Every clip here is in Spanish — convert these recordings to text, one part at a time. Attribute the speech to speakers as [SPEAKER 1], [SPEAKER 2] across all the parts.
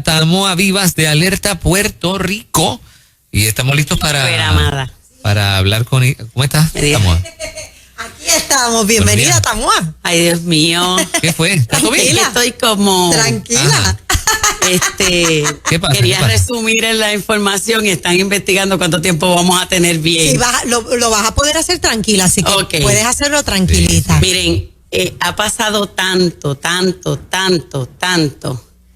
[SPEAKER 1] Tamoa Vivas de Alerta Puerto Rico y estamos listos para hablar con ella. ¿Cómo estás, Tamoa?
[SPEAKER 2] Aquí estamos, bienvenida, Tamoa.
[SPEAKER 3] Ay, Dios mío.
[SPEAKER 1] ¿Qué fue? ¿Estás bien?
[SPEAKER 3] Estoy como...
[SPEAKER 2] Tranquila.
[SPEAKER 1] ¿Qué pasa?
[SPEAKER 3] Quería resumir en la información y están investigando cuánto tiempo vamos a tener bien.
[SPEAKER 2] Sí, lo vas a poder hacer tranquila, así que
[SPEAKER 3] Okay.
[SPEAKER 2] puedes hacerlo tranquilita.
[SPEAKER 3] Sí. Miren, ha pasado tanto.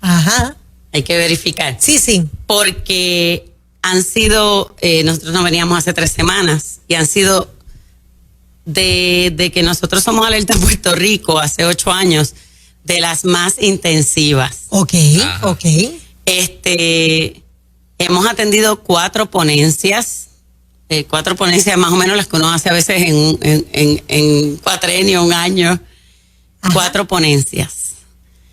[SPEAKER 2] Ajá.
[SPEAKER 3] Hay que verificar.
[SPEAKER 2] Sí.
[SPEAKER 3] Porque han sido, nosotros nos veníamos hace 3 semanas y han sido de que nosotros somos Alerta Puerto Rico hace 8 años, de las más intensivas.
[SPEAKER 2] Ok.
[SPEAKER 3] Hemos atendido 4 ponencias, 4 ponencias más o menos las que uno hace a veces en cuatrenio, un año. Ajá. 4 ponencias.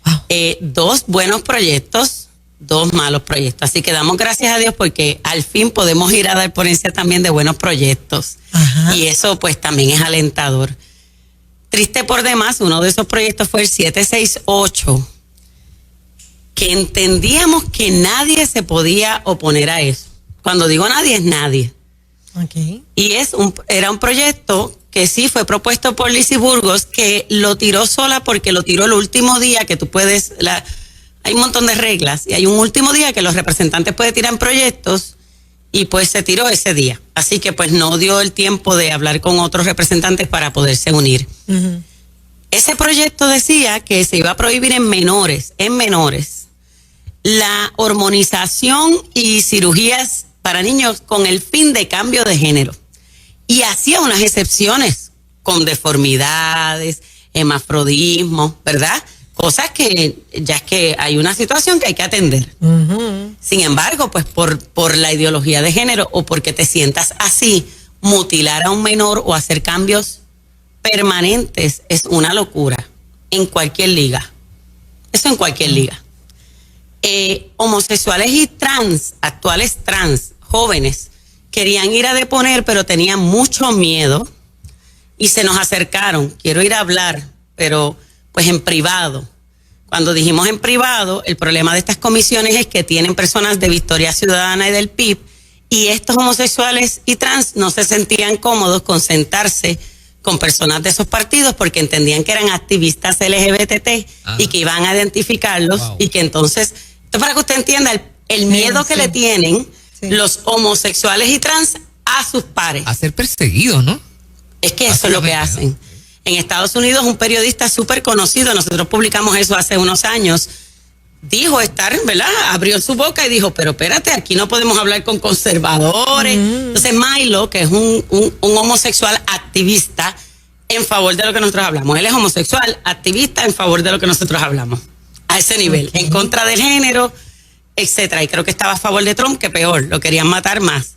[SPEAKER 3] Wow. 2 buenos proyectos, 2 malos proyectos. Así que damos gracias a Dios porque al fin podemos ir a dar ponencia también de buenos proyectos. Ajá. Y eso pues también es alentador. Triste por demás, uno de esos proyectos fue el 768, que entendíamos que nadie se podía oponer a eso. Cuando digo nadie, es nadie.
[SPEAKER 2] Okay.
[SPEAKER 3] Y era un proyecto que sí fue propuesto por Lizy Burgos, que lo tiró sola porque lo tiró el último día que tú puedes... hay un montón de reglas y hay un último día que los representantes pueden tirar en proyectos y pues se tiró ese día. Así que pues no dio el tiempo de hablar con otros representantes para poderse unir. Uh-huh. Ese proyecto decía que se iba a prohibir en menores, la hormonización y cirugías para niños con el fin de cambio de género. Y hacía unas excepciones con deformidades, hermafrodismo, ¿verdad? Cosas que ya es que hay una situación que hay que atender. Uh-huh. Sin embargo, pues por la ideología de género o porque te sientas así, mutilar a un menor o hacer cambios permanentes es una locura en cualquier liga. Eso en cualquier liga. Homosexuales y trans, actuales trans, jóvenes, querían ir a deponer, pero tenían mucho miedo y se nos acercaron. Quiero ir a hablar, pero pues en privado. Cuando dijimos en privado, el problema de estas comisiones es que tienen personas de Victoria Ciudadana y del PIB y estos homosexuales y trans no se sentían cómodos con sentarse con personas de esos partidos porque entendían que eran activistas LGBT y que iban a identificarlos. Wow. Y que entonces, esto para que usted entienda el miedo que le tienen los homosexuales y trans a sus pares.
[SPEAKER 1] A ser perseguidos, ¿no?
[SPEAKER 3] Es que eso es lo que hacen. En Estados Unidos, un periodista súper conocido, nosotros publicamos eso hace unos años, dijo ¿verdad? Abrió su boca y dijo, pero espérate, aquí no podemos hablar con conservadores. Entonces Milo, que es un homosexual activista en favor de lo que nosotros hablamos. Él es homosexual, activista en favor de lo que nosotros hablamos. A ese nivel, en contra del género, etcétera. Y creo que estaba a favor de Trump, que peor, lo querían matar más.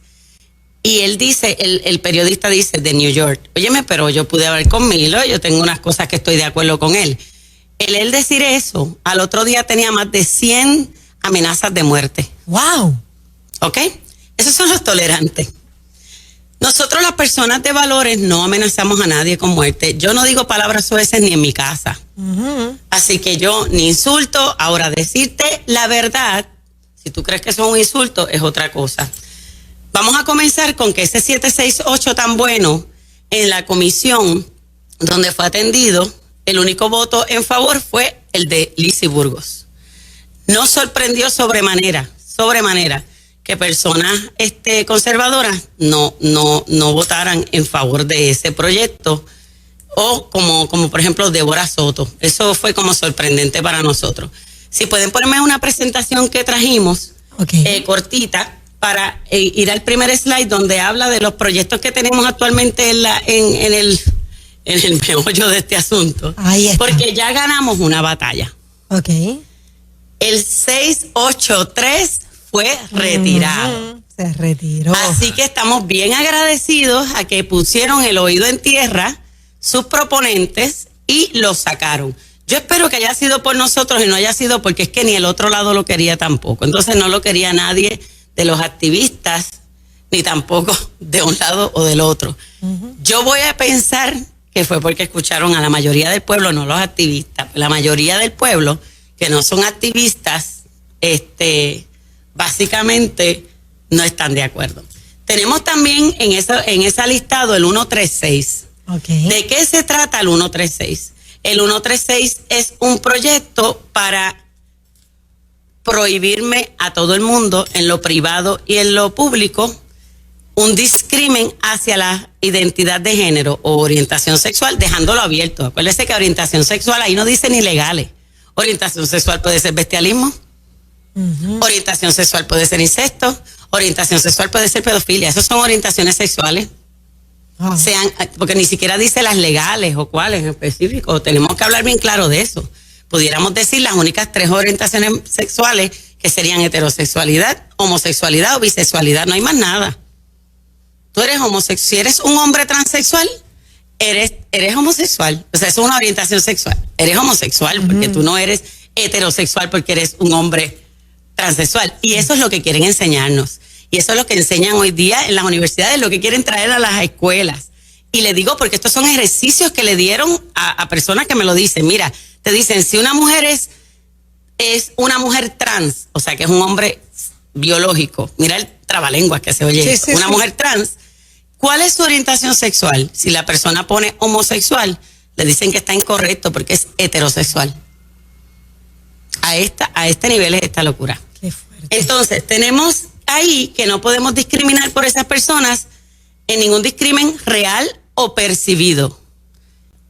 [SPEAKER 3] Y él dice, el periodista dice de New York, óyeme, pero yo pude hablar con Milo, yo tengo unas cosas que estoy de acuerdo con él. Él decir eso, al otro día tenía más de 100 amenazas de muerte.
[SPEAKER 2] ¡Wow!
[SPEAKER 3] ¿Ok? Esos son los tolerantes. Nosotros las personas de valores no amenazamos a nadie con muerte. Yo no digo palabras suaves ni en mi casa. Uh-huh. Así que yo ni insulto. Ahora, decirte la verdad, si tú crees que eso es un insulto, es otra cosa. Vamos a comenzar con que ese 768 tan bueno en la comisión donde fue atendido, el único voto en favor fue el de Lizy Burgos. Nos sorprendió sobremanera que personas conservadoras no votaran en favor de ese proyecto o como por ejemplo Débora Soto. Eso fue como sorprendente para nosotros. Si pueden ponerme una presentación que trajimos, cortita, para ir al primer slide donde habla de los proyectos que tenemos actualmente en el meollo de este asunto.
[SPEAKER 2] Ahí está.
[SPEAKER 3] Porque ya ganamos una batalla.
[SPEAKER 2] Ok.
[SPEAKER 3] El 683 fue retirado.
[SPEAKER 2] Se retiró.
[SPEAKER 3] Así que estamos bien agradecidos a que pusieron el oído en tierra sus proponentes y lo sacaron. Yo espero que haya sido por nosotros y no haya sido porque es que ni el otro lado lo quería tampoco. Entonces no lo quería nadie de los activistas, ni tampoco de un lado o del otro. Uh-huh. Yo voy a pensar que fue porque escucharon a la mayoría del pueblo, no los activistas, la mayoría del pueblo, que no son activistas, básicamente no están de acuerdo. Tenemos también en esa listado el 136.
[SPEAKER 2] Okay.
[SPEAKER 3] ¿De qué se trata el 136? El 136 es un proyecto para prohibirme a todo el mundo en lo privado y en lo público un discrimen hacia la identidad de género o orientación sexual, dejándolo abierto. Acuérdese que orientación sexual ahí no dice ni legales. Orientación sexual puede ser bestialismo, orientación sexual puede ser incesto, orientación sexual puede ser pedofilia. Esas son orientaciones sexuales. Porque ni siquiera dice las legales o cuáles en específico. Tenemos que hablar bien claro de eso. Pudiéramos decir las únicas 3 orientaciones sexuales que serían heterosexualidad, homosexualidad o bisexualidad. No hay más nada. Tú eres homosexual. Si eres un hombre transexual, eres homosexual. O sea, eso es una orientación sexual. Eres homosexual porque tú no eres heterosexual porque eres un hombre transexual. Y eso es lo que quieren enseñarnos. Y eso es lo que enseñan hoy día en las universidades, lo que quieren traer a las escuelas. Y le digo porque estos son ejercicios que le dieron a personas que me lo dicen. Mira, te dicen, si una mujer es una mujer trans, o sea, que es un hombre biológico, mira el trabalenguas que se oye, una mujer trans, ¿cuál es su orientación sexual? Si la persona pone homosexual, le dicen que está incorrecto porque es heterosexual. A este nivel es esta locura.
[SPEAKER 2] Qué fuerte.
[SPEAKER 3] Entonces, tenemos ahí que no podemos discriminar por esas personas en ningún discrimen real o percibido.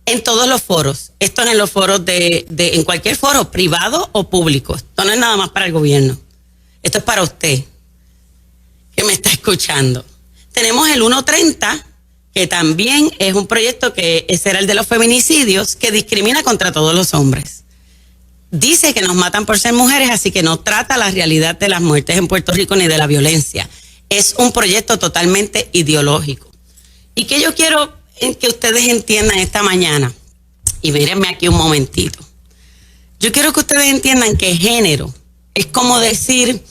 [SPEAKER 3] En todos los foros. Esto es en los foros en cualquier foro, privado o público. Esto no es nada más para el gobierno. Esto es para usted, que me está escuchando. Tenemos el 130, que también es un proyecto que será el de los feminicidios, que discrimina contra todos los hombres. Dice que nos matan por ser mujeres, así que no trata la realidad de las muertes en Puerto Rico ni de la violencia. Es un proyecto totalmente ideológico. Y que yo quiero que ustedes entiendan esta mañana, y mírenme aquí un momentito. Yo quiero que ustedes entiendan que género es como decir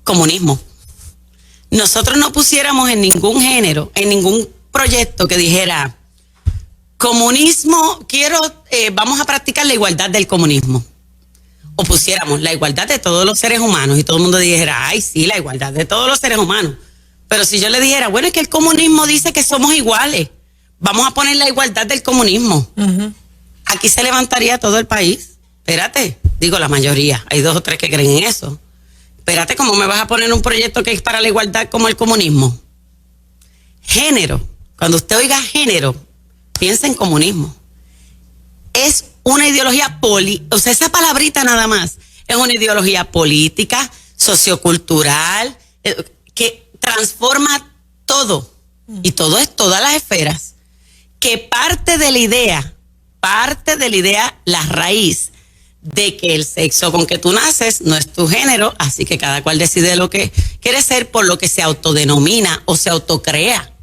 [SPEAKER 3] comunismo. Nosotros no pusiéramos en ningún género, en ningún proyecto que dijera comunismo, vamos a practicar la igualdad del comunismo. O pusiéramos la igualdad de todos los seres humanos y todo el mundo dijera, ay, sí, la igualdad de todos los seres humanos. Pero si yo le dijera, bueno, es que el comunismo dice que somos iguales, vamos a poner la igualdad del comunismo. Aquí se levantaría todo el país. Espérate, digo la mayoría, hay 2 o 3 que creen en eso. Espérate, ¿cómo me vas a poner un proyecto que es para la igualdad como el comunismo? Género, cuando usted oiga género, piensa en comunismo. Es una ideología o sea, esa palabrita nada más, es una ideología política, sociocultural, que transforma todo, y todo es todas las esferas, que parte de la idea, la raíz de que el sexo con que tú naces no es tu género, así que cada cual decide lo que quiere ser, por lo que se autodenomina o se autocrea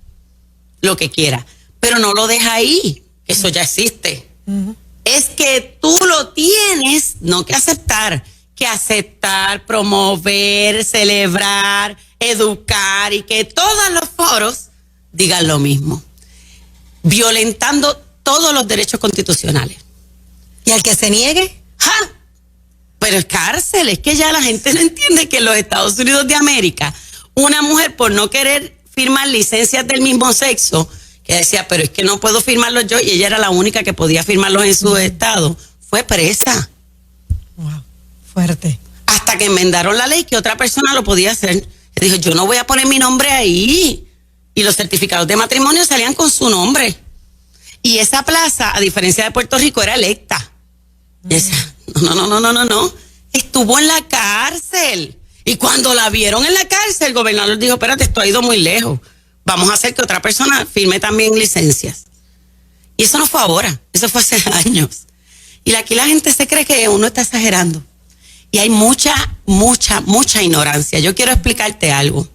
[SPEAKER 3] lo que quiera, pero no lo deja ahí, eso ya existe. Es que tú lo tienes, no que aceptar, promover, celebrar, educar, y que todos los foros digan lo mismo, violentando todos los derechos constitucionales.
[SPEAKER 2] ¿Y al que se niegue?
[SPEAKER 3] ¡Ja! Pero es cárcel. Es que ya la gente no entiende que en los Estados Unidos de América, una mujer por no querer firmar licencias del mismo sexo, que decía, pero es que no puedo firmarlos yo, y ella era la única que podía firmarlos en su estado, fue presa.
[SPEAKER 2] Wow, fuerte.
[SPEAKER 3] Hasta que enmendaron la ley que otra persona lo podía hacer. Dijo, yo no voy a poner mi nombre ahí. Y los certificados de matrimonio salían con su nombre. Y esa plaza, a diferencia de Puerto Rico, era electa. Y decía, no. Estuvo en la cárcel. Y cuando la vieron en la cárcel, el gobernador dijo, espérate, esto ha ido muy lejos. Vamos a hacer que otra persona firme también licencias. Y eso no fue ahora, eso fue hace años. Y aquí la gente se cree que uno está exagerando. Y hay mucha ignorancia. Yo quiero explicarte algo.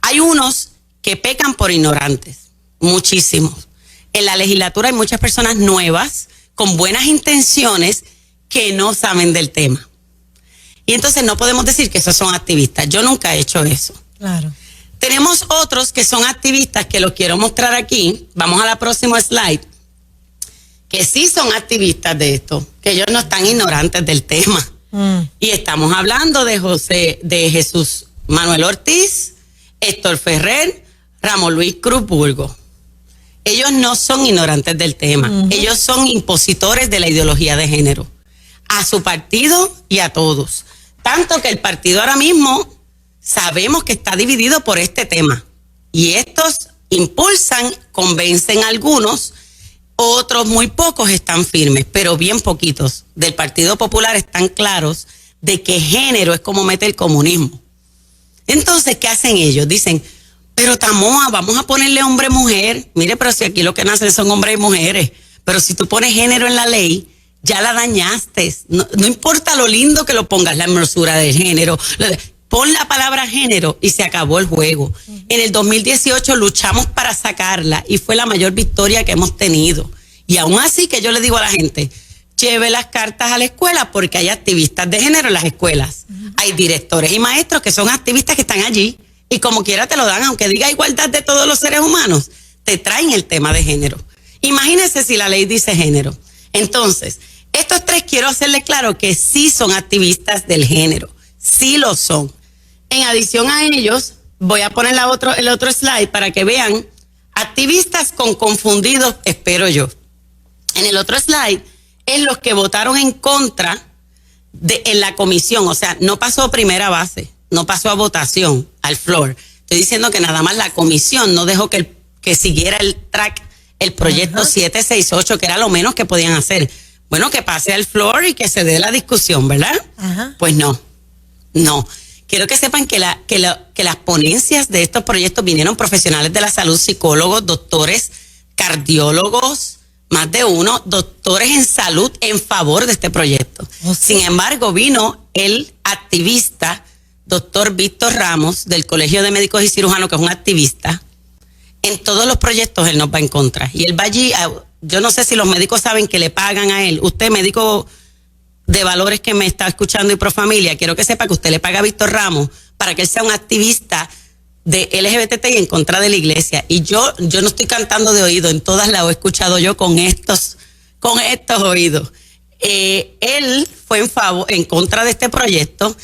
[SPEAKER 3] Hay unos que pecan por ignorantes, muchísimos. En la legislatura hay muchas personas nuevas, con buenas intenciones, que no saben del tema. Y entonces no podemos decir que esos son activistas. Yo nunca he hecho eso.
[SPEAKER 2] Claro.
[SPEAKER 3] Tenemos otros que son activistas, que los quiero mostrar aquí. Vamos a la próxima slide. Que sí son activistas de esto, que ellos no están ignorantes del tema. Y estamos hablando de Jesús Manuel Ortiz, Héctor Ferrer, Ramón Luis Cruz Burgos. Ellos no son ignorantes del tema. Ellos son impositores de la ideología de género. A su partido y a todos. Tanto que el partido ahora mismo sabemos que está dividido por este tema. Y estos impulsan, convencen a algunos, otros muy pocos están firmes, pero bien poquitos del Partido Popular están claros de que género es como mete el comunismo. Entonces, ¿qué hacen ellos? Dicen, pero Tamoa, vamos a ponerle hombre-mujer. Mire, pero si aquí lo que nacen son hombres y mujeres. Pero si tú pones género en la ley, ya la dañaste. No importa lo lindo que lo pongas, la hermosura del género. Pon la palabra género y se acabó el juego. En el 2018 luchamos para sacarla y fue la mayor victoria que hemos tenido. Y aún así que yo le digo a la gente, lleve las cartas a la escuela porque hay activistas de género en las escuelas. Hay directores y maestros que son activistas que están allí y como quiera te lo dan, aunque diga igualdad de todos los seres humanos, te traen el tema de género. Imagínense si la ley dice género. Entonces, estos tres quiero hacerles claro que sí son activistas del género, sí lo son. En adición a ellos, voy a poner el otro slide para que vean activistas con confundidos, espero yo. En el otro slide es los que votaron en contra en la comisión, o sea, no pasó primera base, no pasó a votación, al floor. Estoy diciendo que nada más la comisión no dejó que siguiera el track, el proyecto 768, que era lo menos que podían hacer. Bueno, que pase al floor y que se dé la discusión, ¿verdad? Pues no. Quiero que sepan que las ponencias de estos proyectos vinieron profesionales de la salud, psicólogos, doctores, cardiólogos, más de uno, doctores en salud en favor de este proyecto. Sin embargo, vino el activista, doctor Víctor Ramos, del Colegio de Médicos y Cirujanos, que es un activista. En todos los proyectos él nos va en contra. Y él va allí, yo no sé si los médicos saben que le pagan a él. Usted, médico de valores que me está escuchando y pro familia, quiero que sepa que usted le paga a Víctor Ramos para que él sea un activista de LGBT y en contra de la iglesia. Y yo no estoy cantando de oído, en todas las he escuchado yo con estos oídos. Él fue en contra de este proyecto,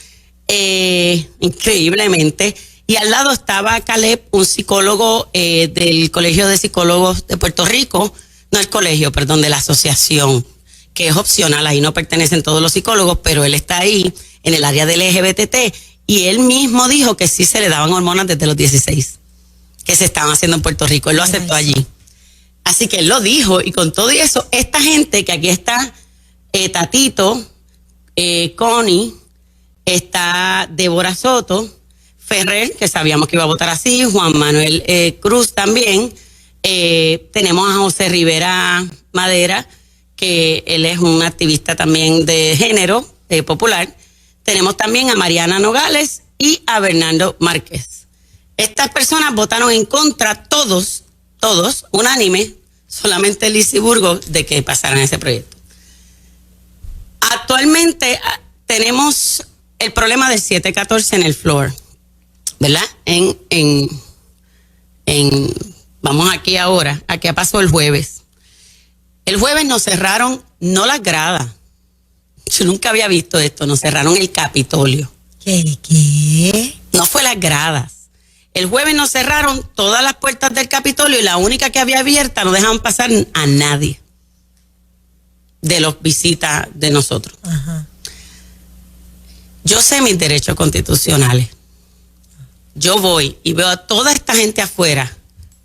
[SPEAKER 3] increíblemente. Y al lado estaba Caleb, un psicólogo del Colegio de Psicólogos de Puerto Rico, no el colegio, perdón, de la asociación, que es opcional, ahí no pertenecen todos los psicólogos, pero él está ahí en el área del LGBT y él mismo dijo que sí se le daban hormonas desde los 16, que se estaban haciendo en Puerto Rico, él lo aceptó allí. Así que él lo dijo y con todo eso, esta gente que aquí está, Tatito, Connie, está Débora Soto, Ferrer, que sabíamos que iba a votar así, Juan Manuel Cruz también, tenemos a José Rivera Madera, que él es un activista también de género popular. Tenemos también a Mariana Nogales y a Bernardo Márquez. Estas personas votaron en contra, todos, unánime, solamente Lizy Burgos, de que pasaran ese proyecto. Actualmente tenemos el problema del 714 en el floor, ¿verdad? Vamos aquí ahora, ¿a qué pasó el jueves? El jueves nos cerraron, no las gradas. Yo nunca había visto esto, nos cerraron el Capitolio.
[SPEAKER 2] ¿Qué?
[SPEAKER 3] No fue las gradas. El jueves nos cerraron todas las puertas del Capitolio y la única que había abierta no dejaban pasar a nadie de los visitas de nosotros. Yo sé mis derechos constitucionales. Yo voy y veo a toda esta gente afuera,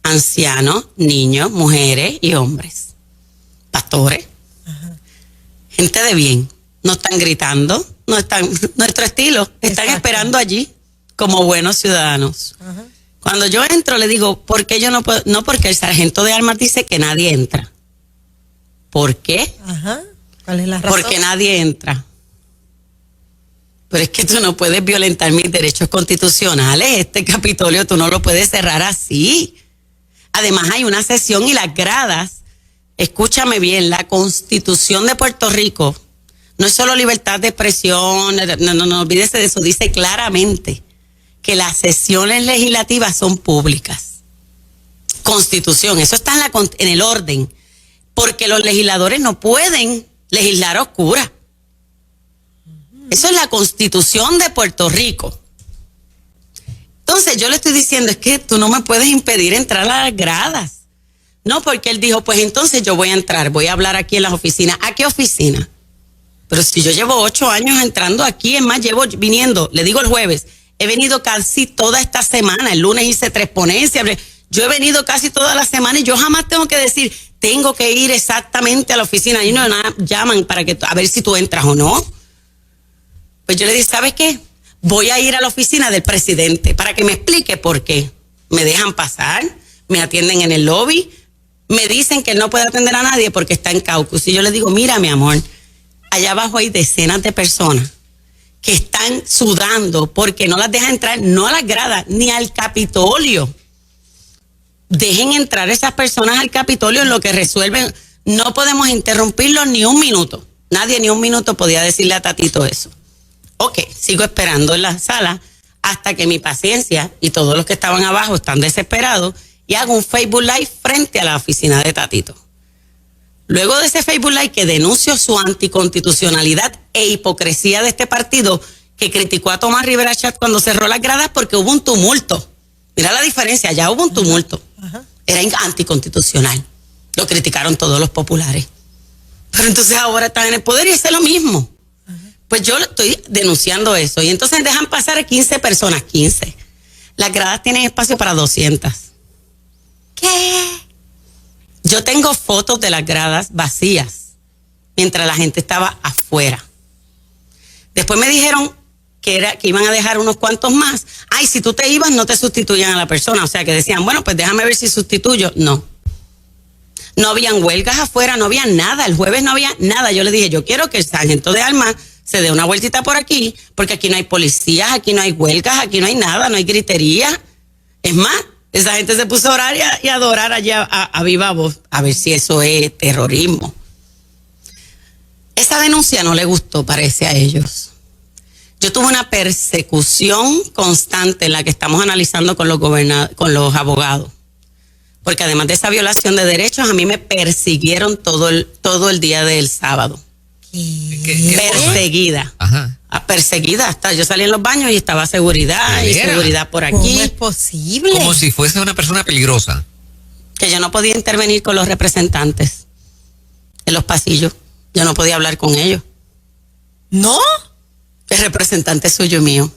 [SPEAKER 3] ancianos, niños, mujeres y hombres. Pastores, gente de bien, no están gritando, no están nuestro estilo, están esperando allí como buenos ciudadanos. Cuando yo entro le digo, ¿por qué yo no puedo? No, porque el sargento de armas dice que nadie entra. ¿Por qué?
[SPEAKER 2] ¿Cuál es la razón?
[SPEAKER 3] Porque nadie entra. Pero es que tú no puedes violentar mis derechos constitucionales. Este Capitolio tú no lo puedes cerrar así. Además hay una sesión y las gradas. Escúchame bien, la Constitución de Puerto Rico no es solo libertad de expresión, no olvídese de eso, dice claramente que las sesiones legislativas son públicas. Constitución, eso está en el orden, porque los legisladores no pueden legislar a oscuras. Eso es la Constitución de Puerto Rico. Entonces yo le estoy diciendo, es que tú no me puedes impedir entrar a las gradas. No, porque él dijo, pues entonces yo voy a entrar, voy a hablar aquí en las oficinas. ¿A qué oficina? Pero si yo llevo 8 años entrando aquí, es más, llevo viniendo, le digo el jueves, he venido casi toda esta semana, el lunes hice 3 ponencias, yo he venido casi toda la semana y yo jamás tengo que decir, tengo que ir exactamente a la oficina. Y no llaman para que a ver si tú entras o no. Pues yo le dije, ¿sabes qué? Voy a ir a la oficina del presidente para que me explique por qué. Me dejan pasar, me atienden en el lobby, me dicen que él no puede atender a nadie porque está en caucus. Y yo le digo, mira, mi amor, allá abajo hay decenas de personas que están sudando porque no las dejan entrar, no a las gradas, ni al Capitolio. Dejen entrar esas personas al Capitolio en lo que resuelven. No podemos interrumpirlos ni un minuto. Nadie ni un minuto podía decirle a Tatito eso. Ok, sigo esperando en la sala hasta que mi paciencia y todos los que estaban abajo están desesperados y hago un Facebook Live frente a la oficina de Tatito. Luego de ese Facebook Live que denuncio su anticonstitucionalidad e hipocresía de este partido que criticó a Tomás Rivera Chat cuando cerró las gradas porque hubo un tumulto. Mira la diferencia, ya hubo un tumulto. Era anticonstitucional. Lo criticaron todos los populares. Pero entonces ahora están en el poder y es lo mismo. Pues yo estoy denunciando eso. Y entonces dejan pasar a 15 personas, 15. Las gradas tienen espacio para 200. ¿Qué? Yo tengo fotos de las gradas vacías mientras la gente estaba afuera. Después me dijeron que iban a dejar unos cuantos más. Ay, si tú te ibas no te sustituían a la persona. O sea que decían, bueno, pues déjame ver si sustituyo. No. No habían huelgas afuera, no había nada. El jueves no había nada. Yo le dije, yo quiero que el sargento de armas se dé una vueltita por aquí, porque aquí no hay policías, aquí no hay huelgas, aquí no hay nada, no hay gritería. Es más, esa gente se puso a orar y a adorar allá a viva voz, a ver si eso es terrorismo. Esa denuncia no le gustó, parece, a ellos. Yo tuve una persecución constante en la que estamos analizando con los abogados. Porque además de esa violación de derechos, a mí me persiguieron todo el día del sábado. ¿Qué perseguida. Ajá. Perseguida. Hasta yo salí en los baños y estaba seguridad y seguridad por aquí.
[SPEAKER 2] ¿Cómo es posible?
[SPEAKER 1] Como si fuese una persona peligrosa.
[SPEAKER 3] Que yo no podía intervenir con los representantes en los pasillos. Yo no podía hablar con ellos.
[SPEAKER 2] ¿No?
[SPEAKER 3] El representante suyo y mío.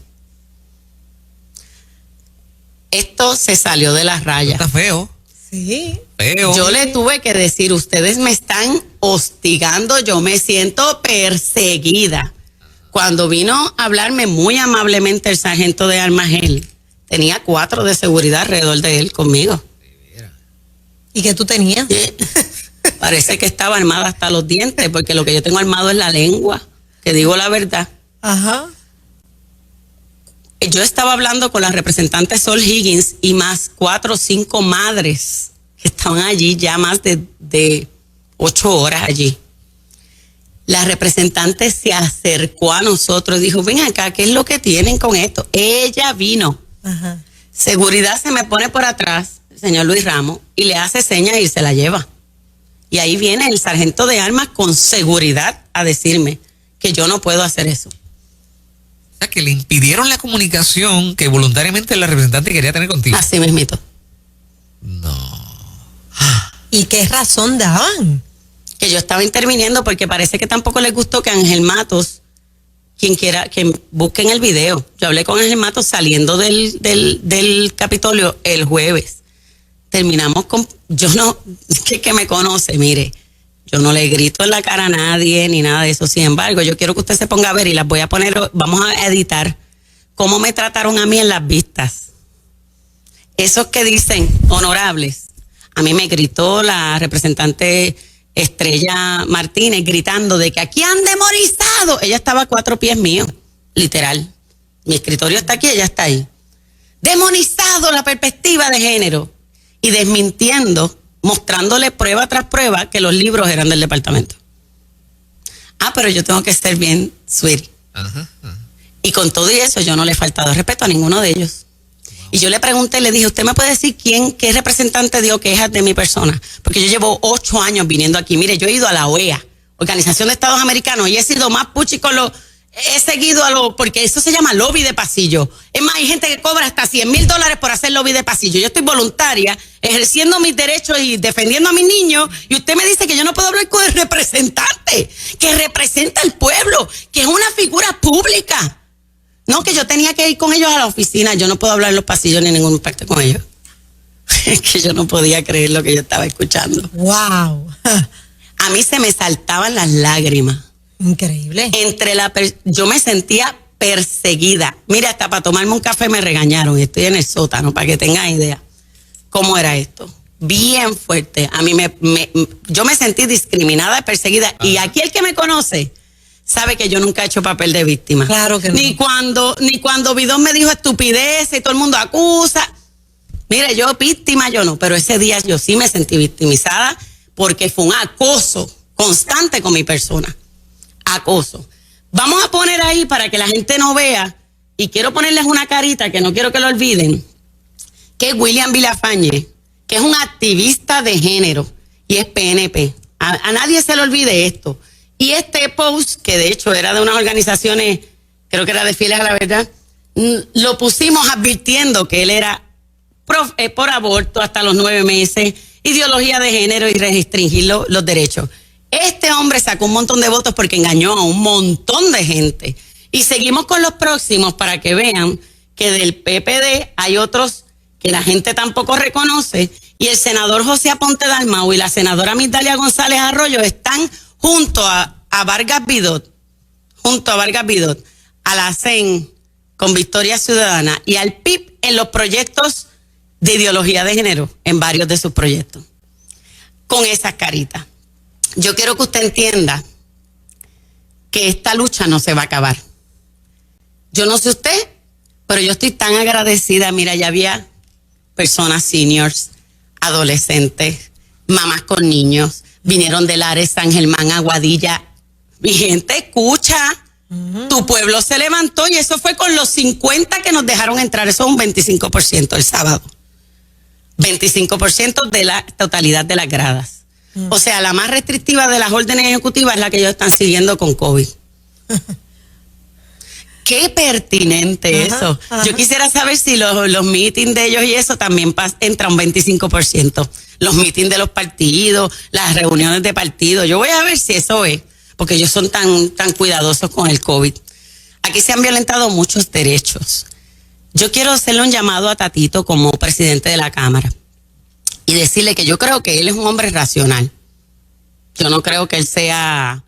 [SPEAKER 3] Esto se salió de las rayas.
[SPEAKER 1] Está feo.
[SPEAKER 2] Sí.
[SPEAKER 1] Feo.
[SPEAKER 3] Yo le tuve que decir, ustedes me están hostigando, yo me siento perseguida. Cuando vino a hablarme muy amablemente el sargento de armas, él tenía 4 de seguridad alrededor de él conmigo.
[SPEAKER 2] ¿Y qué tú tenías?
[SPEAKER 3] Parece que estaba armada hasta los dientes, porque lo que yo tengo armado es la lengua, que digo la verdad.
[SPEAKER 2] Ajá.
[SPEAKER 3] Yo estaba hablando con la representante Sol Higgins y más 4 o 5 madres que estaban allí ya más de 8 horas allí. La representante se acercó a nosotros y dijo, ven acá, ¿qué es lo que tienen con esto? Ella vino.
[SPEAKER 2] Ajá.
[SPEAKER 3] Seguridad se me pone por atrás, el señor Luis Ramos, y le hace señas y se la lleva. Y ahí viene el sargento de armas con seguridad a decirme que yo no puedo hacer eso.
[SPEAKER 1] O sea, que le impidieron la comunicación que voluntariamente la representante quería tener contigo.
[SPEAKER 3] Así mismito.
[SPEAKER 1] No.
[SPEAKER 2] ¿Y qué razón daban?
[SPEAKER 3] Que yo estaba interviniendo porque parece que tampoco les gustó que Ángel Matos, quien quiera, que busquen el video. Yo hablé con Ángel Matos saliendo del Capitolio el jueves. Terminamos con, yo no, que me conoce, mire, yo no le grito en la cara a nadie ni nada de eso. Sin embargo, yo quiero que usted se ponga a ver y las voy a poner, vamos a editar cómo me trataron a mí en las vistas. Esos que dicen honorables, a mí me gritó la representante Estrella Martínez gritando de que aquí han demonizado. Ella estaba a 4 pies mío, literal. Mi escritorio está aquí, ella está ahí. Demonizado la perspectiva de género y desmintiendo, mostrándole prueba tras prueba que los libros eran del departamento. Pero yo tengo que ser bien sweet. Ajá. Y con todo y eso yo no le he faltado respeto a ninguno de ellos. Wow. Y yo le pregunté, le dije, ¿usted me puede decir qué representante dio quejas de mi persona? Porque yo llevo 8 años viniendo aquí. Mire, yo he ido a la OEA, Organización de Estados Americanos, y he sido más puchi con los he seguido porque eso se llama lobby de pasillo. Es más, hay gente que cobra hasta $100,000 por hacer lobby de pasillo. Yo estoy voluntaria, ejerciendo mis derechos y defendiendo a mis niños, y usted me dice que yo no puedo hablar con el representante, que representa al pueblo, que es una figura pública. No, que yo tenía que ir con ellos a la oficina. Yo no puedo hablar en los pasillos ni en ninguna parte con ellos. Es que yo no podía creer lo que yo estaba escuchando.
[SPEAKER 2] Wow.
[SPEAKER 3] A mí se me saltaban las lágrimas.
[SPEAKER 2] Increíble.
[SPEAKER 3] Yo me sentía perseguida. Mira, hasta para tomarme un café me regañaron. Estoy en el sótano, para que tengan idea cómo era esto. Bien fuerte. A mí yo me sentí discriminada, perseguida. Y aquí el que me conoce sabe que yo nunca he hecho papel de víctima.
[SPEAKER 2] Claro que no.
[SPEAKER 3] Ni cuando Bidón me dijo estupidez y todo el mundo acusa. Mire, yo víctima, yo no. Pero ese día yo sí me sentí victimizada porque fue un acoso constante con mi persona. Acoso. Vamos a poner ahí para que la gente no vea, y quiero ponerles una carita que no quiero que lo olviden, que es William Villafañe, que es un activista de género y es PNP. A nadie se le olvide esto. Y este post, que de hecho era de unas organizaciones, creo que era de Fieles a la Verdad, lo pusimos advirtiendo que él era por aborto hasta los 9 meses, ideología de género y restringir los derechos. Este hombre sacó un montón de votos porque engañó a un montón de gente. Y seguimos con los próximos para que vean que del PPD hay otros que la gente tampoco reconoce. Y el senador José Aponte Dalmau y la senadora Migdalia González Arroyo están junto a Vargas Vidot, a la CEN con Victoria Ciudadana y al PIB en los proyectos de ideología de género, en varios de sus proyectos. Con esas caritas. Yo quiero que usted entienda que esta lucha no se va a acabar. Yo no sé usted, pero yo estoy tan agradecida. Mira, ya había personas seniors, adolescentes, mamás con niños, vinieron de Lares, San Germán, Aguadilla. Mi gente, escucha, tu pueblo se levantó, y eso fue con los 50 que nos dejaron entrar. Eso es un 25% el sábado. 25% de la totalidad de las gradas. O sea, la más restrictiva de las órdenes ejecutivas es la que ellos están siguiendo con COVID. Qué pertinente eso. Yo quisiera saber si los meetings de ellos y eso también entra un 25%. Los meetings de los partidos, las reuniones de partidos. Yo voy a ver si eso es, porque ellos son tan cuidadosos con el COVID. Aquí se han violentado muchos derechos. Yo quiero hacerle un llamado a Tatito como presidente de la Cámara y decirle que yo creo que él es un hombre racional. Yo no creo que él sea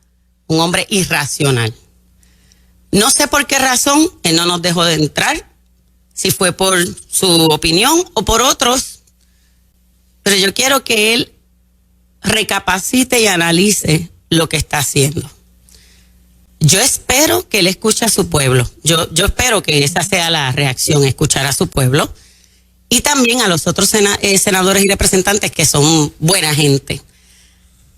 [SPEAKER 3] un hombre irracional. No sé por qué razón él no nos dejó de entrar, si fue por su opinión o por otros, pero yo quiero que él recapacite y analice lo que está haciendo. Yo espero que él escuche a su pueblo. Yo espero que esa sea la reacción, escuchar a su pueblo. Y también a los otros senadores y representantes que son buena gente.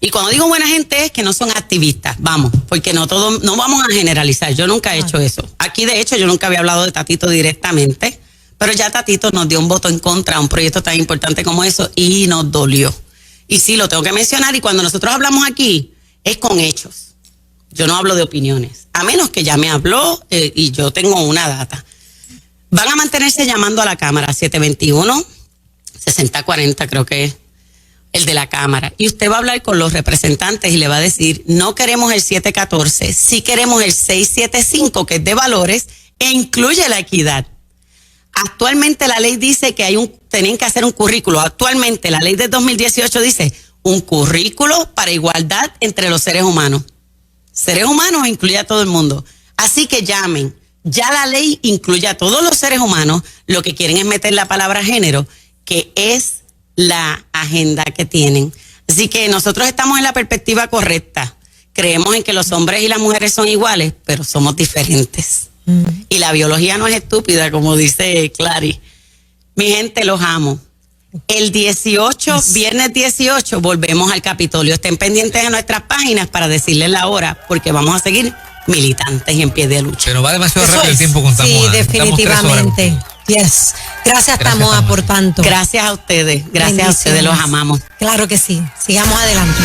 [SPEAKER 3] Y cuando digo buena gente es que no son activistas, vamos, porque no vamos a generalizar. Yo nunca he hecho eso. Aquí, de hecho, yo nunca había hablado de Tatito directamente, pero ya Tatito nos dio un voto en contra a un proyecto tan importante como eso y nos dolió. Y sí, lo tengo que mencionar, y cuando nosotros hablamos aquí es con hechos. Yo no hablo de opiniones, a menos que ya me habló y yo tengo una data. Van a mantenerse llamando a la Cámara, 721-6040 creo que es el de la Cámara. Y usted va a hablar con los representantes y le va a decir, no queremos el 714, sí queremos el 675, que es de valores e incluye la equidad. Actualmente la ley dice que tienen que hacer un currículo. Actualmente la ley de 2018 dice un currículo para igualdad entre los seres humanos. Seres humanos incluye a todo el mundo. Así que llamen. Ya la ley incluye a todos los seres humanos. Lo que quieren es meter la palabra género, que es la agenda que tienen. Así que nosotros estamos en la perspectiva correcta. Creemos en que los hombres y las mujeres son iguales, pero somos diferentes. Y la biología no es estúpida, como dice Clary. Mi gente, los amo. El 18, viernes 18, volvemos al Capitolio. Estén pendientes de nuestras páginas para decirles la hora, porque vamos a seguir militantes y en pie de lucha.
[SPEAKER 1] Pero va demasiado rápido el tiempo con Tamoa.
[SPEAKER 2] Sí, definitivamente. Yes. Gracias, Tamoa, por tanto.
[SPEAKER 3] Gracias a ustedes. Gracias a ustedes, los amamos.
[SPEAKER 2] Claro que sí. Sigamos adelante.